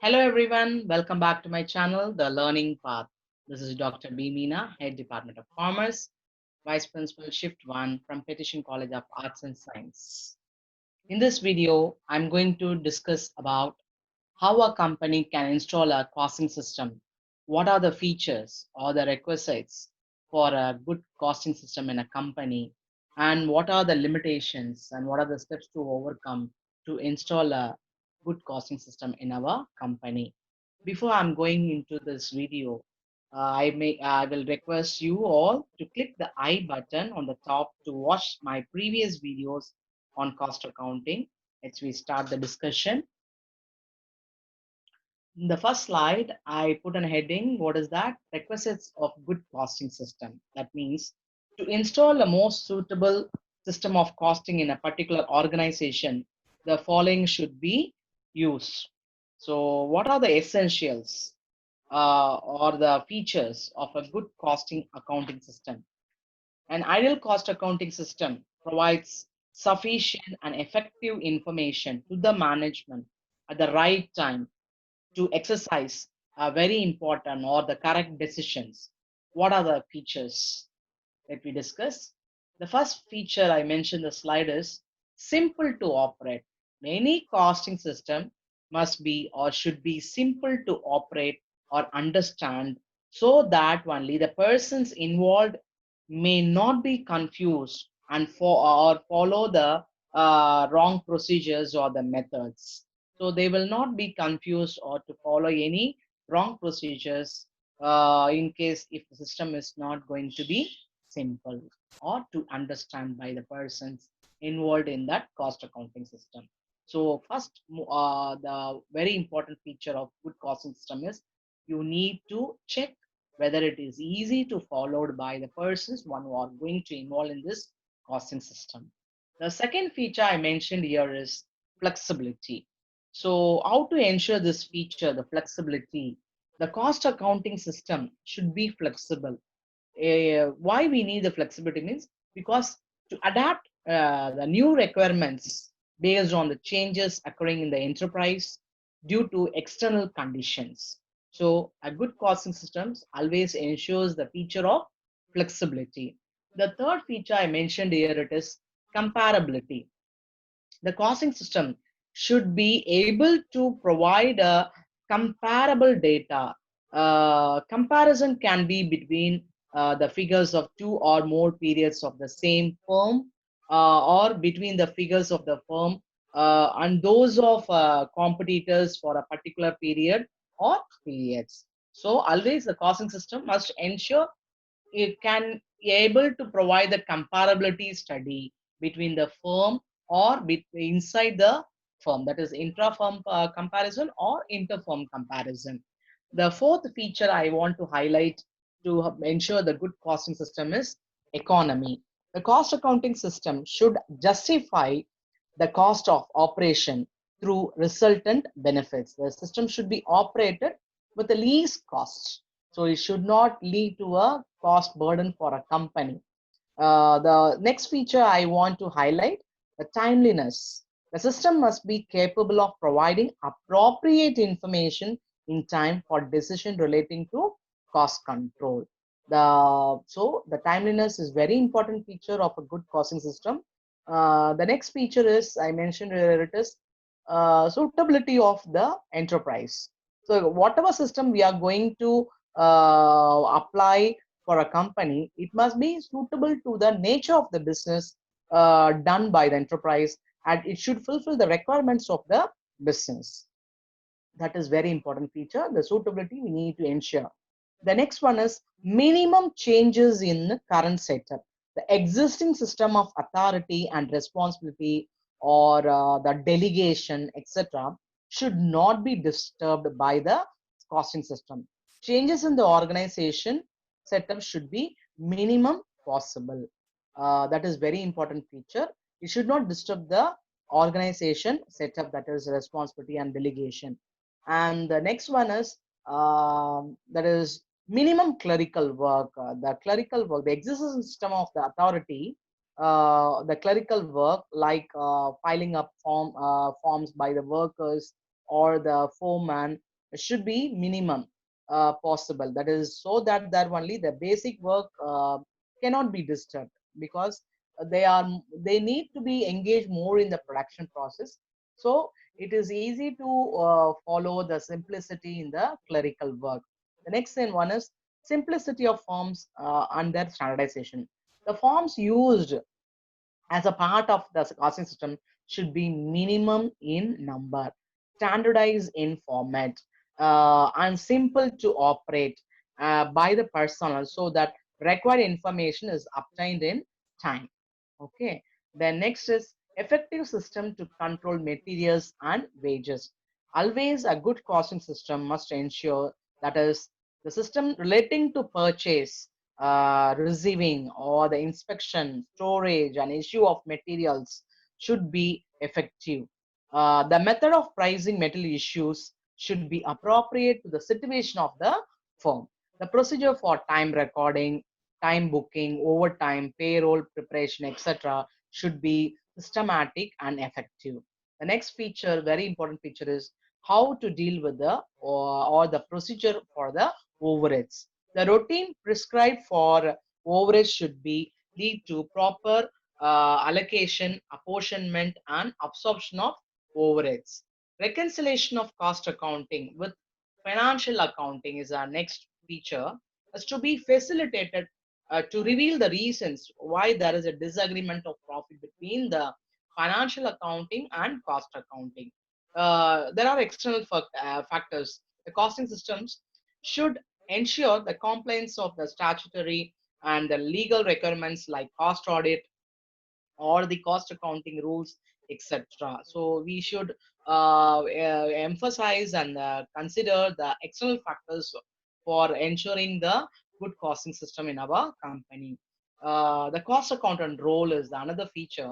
Hello everyone, welcome back to my channel, The Learning Path. This is Dr. B. Meena, Head Department of Commerce, Vice Principal Shift 1 from Petition College of Arts and Science. In this video, I'm going to discuss about how a company can install a costing system. What are the features or the requisites for a good costing system in a company? And what are the limitations and what are the steps to overcome to install a good costing system in our company? Before I'm going into this video, I will request you all to click the I button on the top to watch my previous videos on cost accounting. Let's we start the discussion. In the first slide, I put a heading. What is that? Requisites of good costing system. That means to install a most suitable system of costing in a particular organization, the following should be used. So what are the essentials or the features of a good costing accounting system? An ideal cost accounting system provides sufficient and effective information to the management at the right time to exercise very important or the correct decisions. What are the features that we discuss? The first feature I mentioned the slide is simple to operate. Any costing system must be or should be simple to operate or understand so that only the persons involved may not be confused and or follow the wrong procedures or the methods. So they will not be confused or to follow any wrong procedures in case if the system is not going to be simple or to understand by the persons involved in that cost accounting system. So first, the very important feature of good costing system is you need to check whether it is easy to followed by the persons one who are going to involve in this costing system. The second feature I mentioned here is flexibility. So how to ensure this feature, the flexibility? The cost accounting system should be flexible. Why we need the flexibility means because to adapt the new requirements based on the changes occurring in the enterprise due to external conditions. So a good costing systems always ensures the feature of flexibility. The third feature I mentioned here it is comparability. The costing system should be able to provide a comparable data. Comparison can be between the figures of two or more periods of the same firm or between the figures of the firm and those of competitors for a particular period or periods. So always the costing system must ensure it can be able to provide the comparability study between the firm or inside the firm, that is intra-firm comparison or inter-firm comparison. The fourth feature I want to highlight to ensure the good costing system is economy. The cost accounting system should justify the cost of operation through resultant benefits. The system should be operated with the least cost. So it should not lead to a cost burden for a company. The next feature I want to highlight, the timeliness. The system must be capable of providing appropriate information in time for decision relating to cost control. So the timeliness is very important feature of a good costing system. The next feature is, I mentioned where it is suitability of the enterprise. So whatever system we are going to apply for a company, it must be suitable to the nature of the business done by the enterprise, and it should fulfill the requirements of the business. That is very important feature. The suitability we need to ensure. The next one is minimum changes in the current setup. The existing system of authority and responsibility or the delegation, etc., should not be disturbed by the costing system. Changes in the organization setup should be minimum possible. That is very important feature. It should not disturb the organization setup, that is responsibility and delegation. And the next one is that is minimum clerical work. The clerical work, the existing system of the authority, the clerical work like filing up forms by the workers or the foreman should be minimum possible. That is so that there only the basic work cannot be disturbed, because they need to be engaged more in the production process. So it is easy to follow the simplicity in the clerical work. The next one is simplicity of forms and their standardization. The forms used as a part of the costing system should be minimum in number, standardized in format, and simple to operate by the personnel, so that required information is obtained in time. Okay. Then next is effective system to control materials and wages. Always a good costing system must ensure that is the system relating to purchase, receiving, or the inspection, storage, and issue of materials should be effective. The method of pricing material issues should be appropriate to the situation of the firm. The procedure for time recording, time booking, overtime, payroll preparation, etc., should be systematic and effective. The next feature, very important feature, is how to deal with the or the procedure for the overheads. The routine prescribed for overheads should be lead to proper allocation, apportionment, and absorption of overheads. Reconciliation of cost accounting with financial accounting is our next feature, is to be facilitated to reveal the reasons why there is a disagreement of profit between the financial accounting and cost accounting. There are external factors. The costing systems should ensure the compliance of the statutory and the legal requirements like cost audit or the cost accounting rules, etc. So we should emphasize and consider the external factors for ensuring the good costing system in our company. The cost accountant role is another feature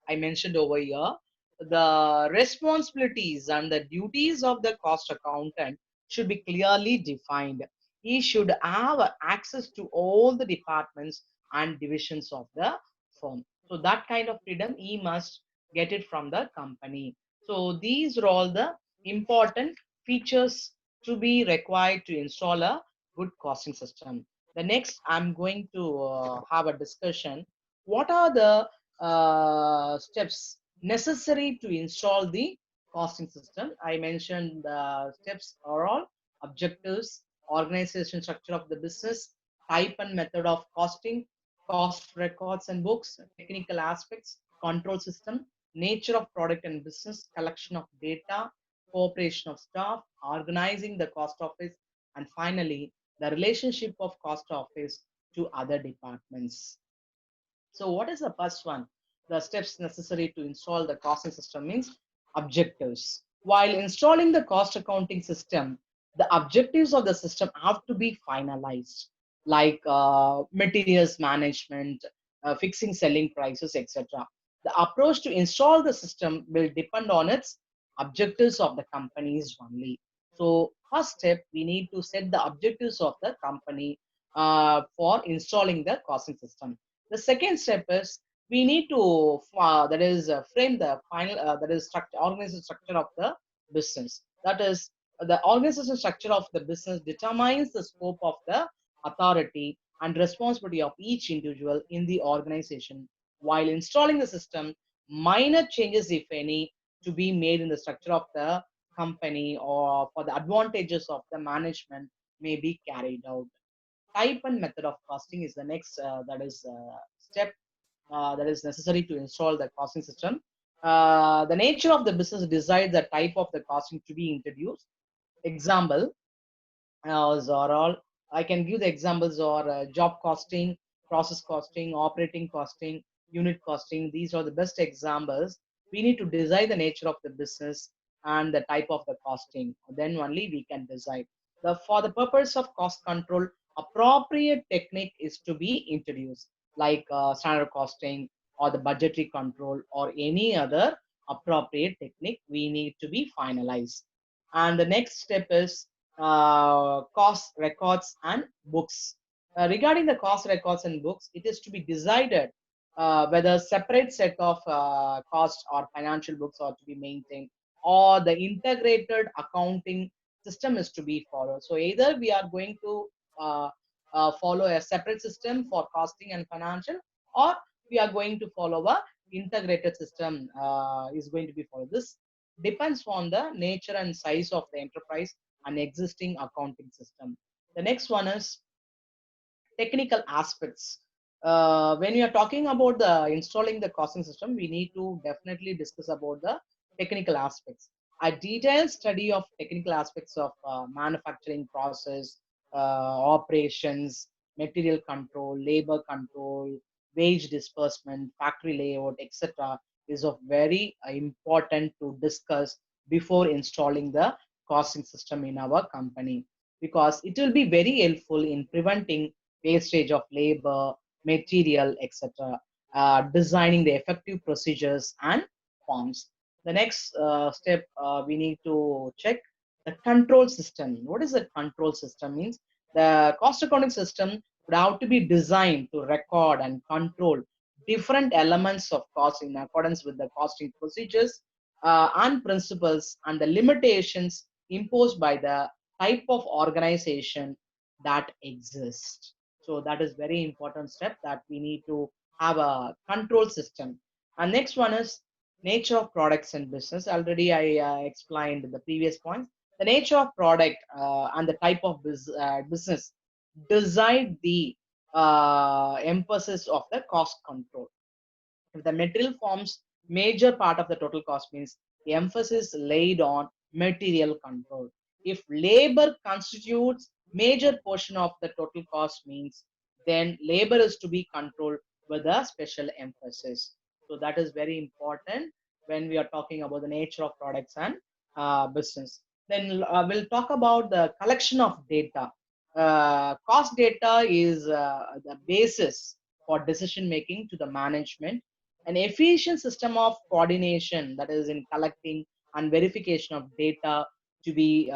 I mentioned over here. The responsibilities and the duties of the cost accountant should be clearly defined. He should have access to all the departments and divisions of the firm. So that kind of freedom he must get it from the company. So these are all the important features to be required to install a good costing system. The next, I'm going to have a discussion. What are the steps necessary to install the costing system? I mentioned the steps are all objectives, organization structure of the business, type and method of costing, cost records and books, technical aspects, control system, nature of product and business, collection of data, cooperation of staff, organizing the cost office, and finally, the relationship of cost office to other departments. So what is the first one? The steps necessary to install the costing system means objectives. While installing the cost accounting system, the objectives of the system have to be finalized, like materials management, fixing selling prices, etc. The approach to install the system will depend on its objectives of the companies only. So first step, we need to set the objectives of the company for installing the costing system. The second step is we need to that is frame the final that is structure, organization structure of the business. That is the organization structure of the business determines the scope of the authority and responsibility of each individual in the organization. While installing the system, minor changes, if any, to be made in the structure of the company or for the advantages of the management may be carried out. Type and method of costing is the next that is step that is necessary to install the costing system. The nature of the business decides the type of the costing to be introduced. Example, or all I can give the examples or job costing, process costing, operating costing, unit costing. These are the best examples. We need to decide the nature of the business and the type of the costing. Then only we can decide. For the purpose of cost control, appropriate technique is to be introduced, like standard costing or the budgetary control or any other appropriate technique we need to be finalized. And the next step is cost records and books. Regarding the cost records and books, it is to be decided whether separate set of cost or financial books are to be maintained, or the integrated accounting system is to be followed. So either we are going to uh, follow a separate system for costing and financial, or we are going to follow a integrated system is going to be followed. This depends on the nature and size of the enterprise and existing accounting system. The next one is technical aspects. When we are talking about the installing the costing system, we need to definitely discuss about the technical aspects. A detailed study of technical aspects of manufacturing process, operations, material control, labor control, wage disbursement, factory layout, etc., is of very important to discuss before installing the costing system in our company, because it will be very helpful in preventing wastage of labor, material, etc., designing the effective procedures and forms. The next step we need to check the control system. What is the control system? Means the cost accounting system would have to be designed to record and control different elements of cost in accordance with the costing procedures and principles and the limitations imposed by the type of organization that exists. So that is very important step, that we need to have a control system. And next one is nature of products and business. Already I explained the previous points. The nature of product and the type of business decide the emphasis of the cost control. If the material forms major part of the total cost, means the emphasis laid on material control. If labor constitutes major portion of the total cost, means then labor is to be controlled with a special emphasis. So that is very important when we are talking about the nature of products and business. Then we'll talk about the collection of data. Cost data is the basis for decision making to the management. An efficient system of coordination, that is in collecting and verification of data, to be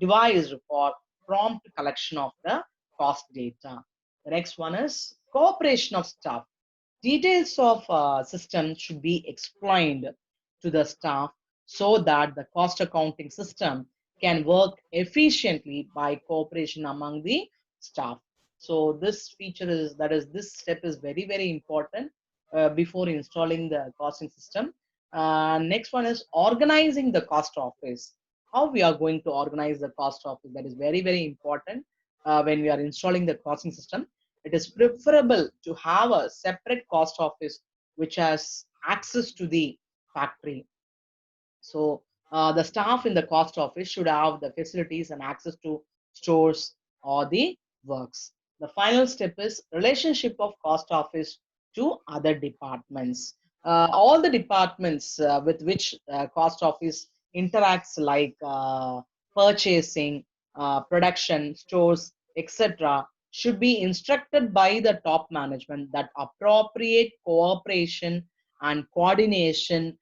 devised for prompt collection of the cost data. The next one is cooperation of staff. Details of system should be explained to the staff so that the cost accounting system can work efficiently by cooperation among the staff. So this feature is, that is, this step is very, very important before installing the costing system. Next one is organizing the cost office. How we are going to organize the cost office, that is very, very important when we are installing the costing system. It is preferable to have a separate cost office which has access to the factory. So the staff in the cost office should have the facilities and access to stores or the works. The final step is relationship of cost office to other departments. All the departments with which cost office interacts, like purchasing, production, stores, etc., should be instructed by the top management that appropriate cooperation and coordination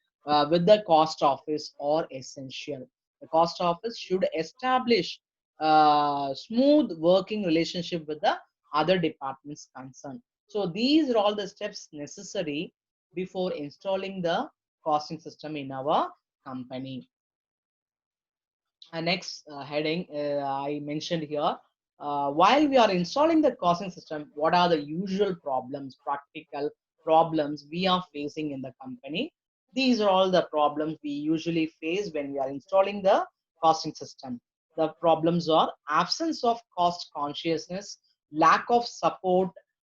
with the cost office are essential. The cost office should establish smooth working relationship with the other departments concerned. So these are all the steps necessary before installing the costing system in our company. Next heading I mentioned here, while we are installing the costing system, what are the usual problems, practical problems we are facing in the company? These are all the problems we usually face when we are installing the costing system. The problems are absence of cost consciousness, lack of support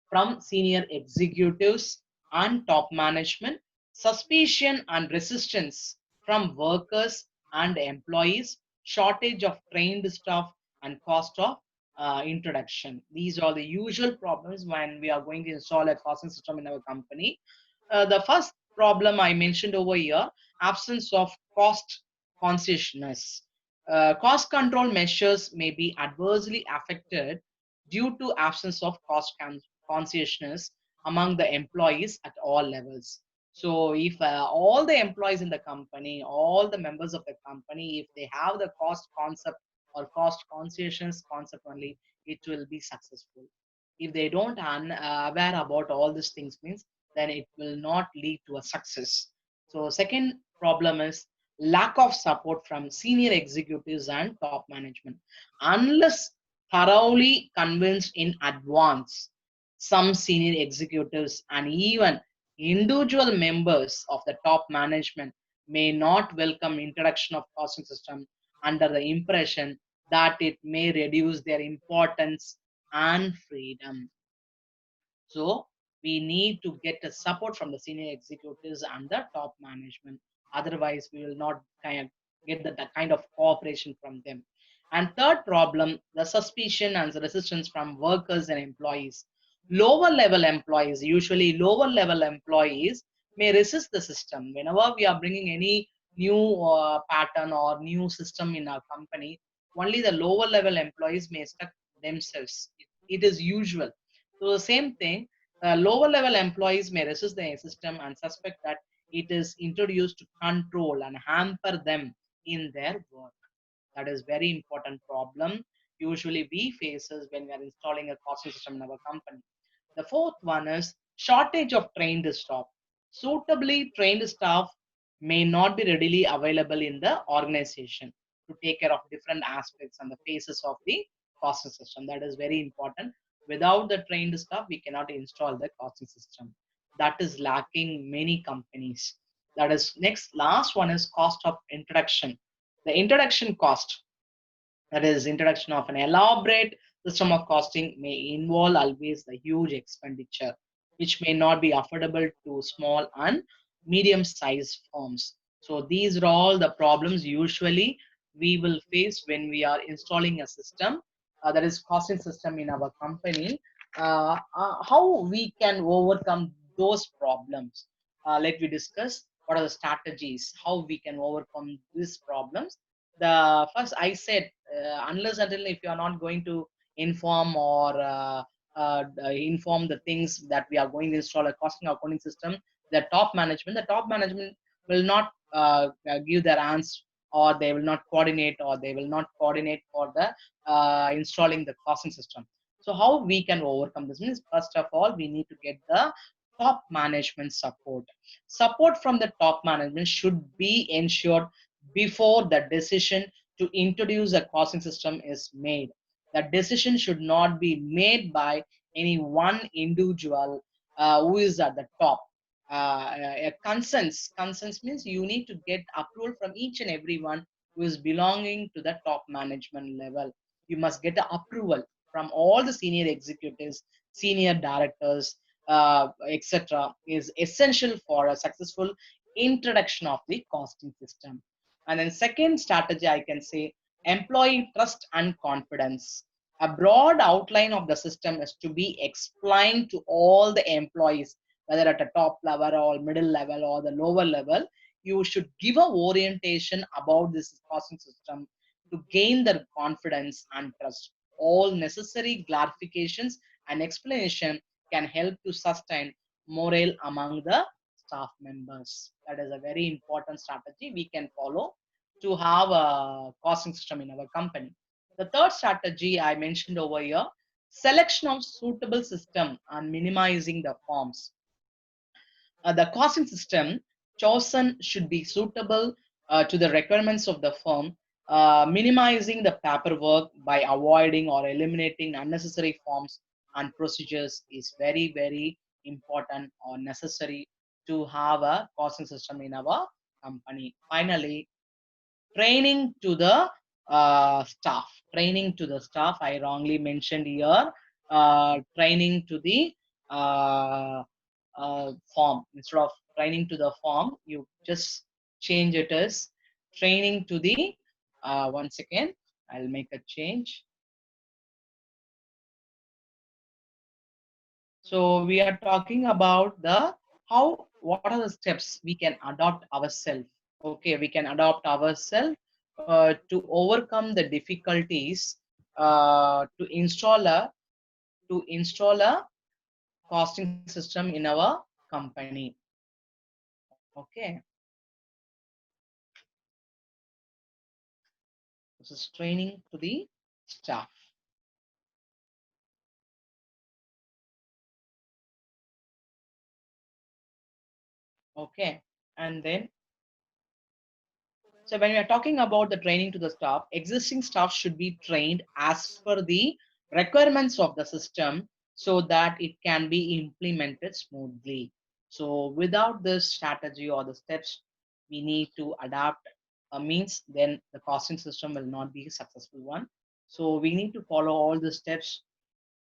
from senior executives and top management, suspicion and resistance from workers and employees, shortage of trained staff, and cost of introduction. These are the usual problems when we are going to install a costing system in our company. The first problem I mentioned over here, absence of cost consciousness. Cost control measures may be adversely affected due to absence of cost consciousness among the employees at all levels. So if all the employees in the company, all the members of the company, if they have the cost concept or cost consciousness concept only, it will be successful. If they don't aware about all these things, means then it will not lead to a success. So second problem is lack of support from senior executives and top management. Unless thoroughly convinced in advance, some senior executives and even individual members of the top management may not welcome introduction of costing system under the impression that it may reduce their importance and freedom. So we need to get the support from the senior executives and the top management. Otherwise, we will not kind of get the kind of cooperation from them. And third problem, the suspicion and the resistance from workers and employees. Lower level employees, usually lower level employees, may resist the system. Whenever we are bringing any new pattern or new system in our company, only the lower level employees may stuck themselves. It is usual. So the same thing, lower level employees may resist the system and suspect that it is introduced to control and hamper them in their work. That is very important problem usually we faces when we are installing a costing system in our company. The fourth one is shortage of trained staff. Suitably trained staff may not be readily available in the organization to take care of different aspects and the phases of the costing system. That is very important. Without the trained staff, we cannot install the costing system. That is lacking many companies. That is next. Last one is cost of introduction. The introduction cost, that is introduction of an elaborate system of costing, may involve always the huge expenditure which may not be affordable to small and medium sized firms. So these are all the problems usually we will face when we are installing a system, that is costing system in our company. How we can overcome those problems, let me discuss what are the strategies how we can overcome these problems. The first I said, unless until if you are not going to inform or inform the things that we are going to install a costing accounting system, the top management will not give their answer, or they will not coordinate, or they will not coordinate for the installing the costing system. So how we can overcome this means, first of all, we need to get the top management support. Support from the top management should be ensured before the decision to introduce a costing system is made. The decision should not be made by any one individual who is at the top. A consents means you need to get approval from each and everyone who is belonging to the top management level. You must get the approval from all the senior executives, senior directors, etc. is essential for a successful introduction of the costing system. And then second strategy, I can say employee trust and confidence. A broad outline of the system is to be explained to all the employees, whether at a top level or middle level or the lower level. You should give a orientation about this costing system to gain their confidence and trust. All necessary clarifications and explanation can help to sustain morale among the staff members. That is a very important strategy we can follow to have a costing system in our company. The third strategy I mentioned over here, selection of suitable system and minimizing the forms. The costing system chosen should be suitable to the requirements of the firm, minimizing the paperwork by avoiding or eliminating unnecessary forms and procedures is very, very important or necessary to have a costing system in our company. Finally, training to the staff. Training to the staff, I wrongly mentioned here. Training to the uh, form. Instead of training to the form, you just change it as training to the, one second, I'll make a change. So we are talking about the how, what are the steps we can adopt ourselves. Okay, we can adopt ourselves to overcome the difficulties to install a costing system in our company. Okay, this is training to the staff. Okay, and then So when we are talking about the training to the staff, existing staff should be trained as per the requirements of the system so that it can be implemented smoothly. So without this strategy or the steps we need to adapt, means then the costing system will not be a successful one. So we need to follow all the steps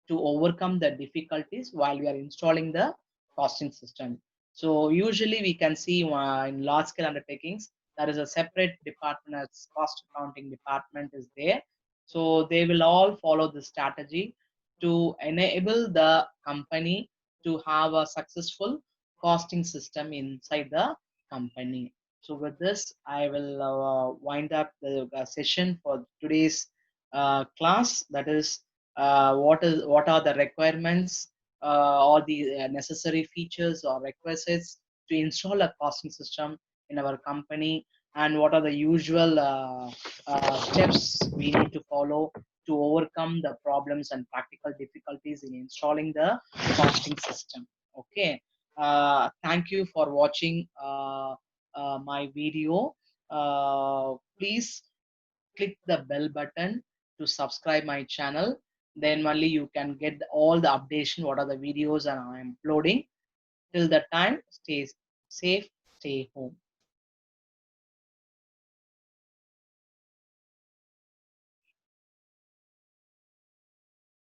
to overcome the difficulties while we are installing the costing system. So usually we can see in large scale undertakings, there is a separate department as cost accounting department is there. So they will all follow the strategy to enable the company to have a successful costing system inside the company. So with this, I will wind up the session for today's class. That is what are the requirements or the necessary features or requisites to install a costing system in our company, and what are the usual steps we need to follow to overcome the problems and practical difficulties in installing the costing system. Okay. Thank you for watching my video. Please click the bell button to subscribe my channel. Then only you can get all the updation what are the videos and I am uploading. Till that time, stay safe, stay home.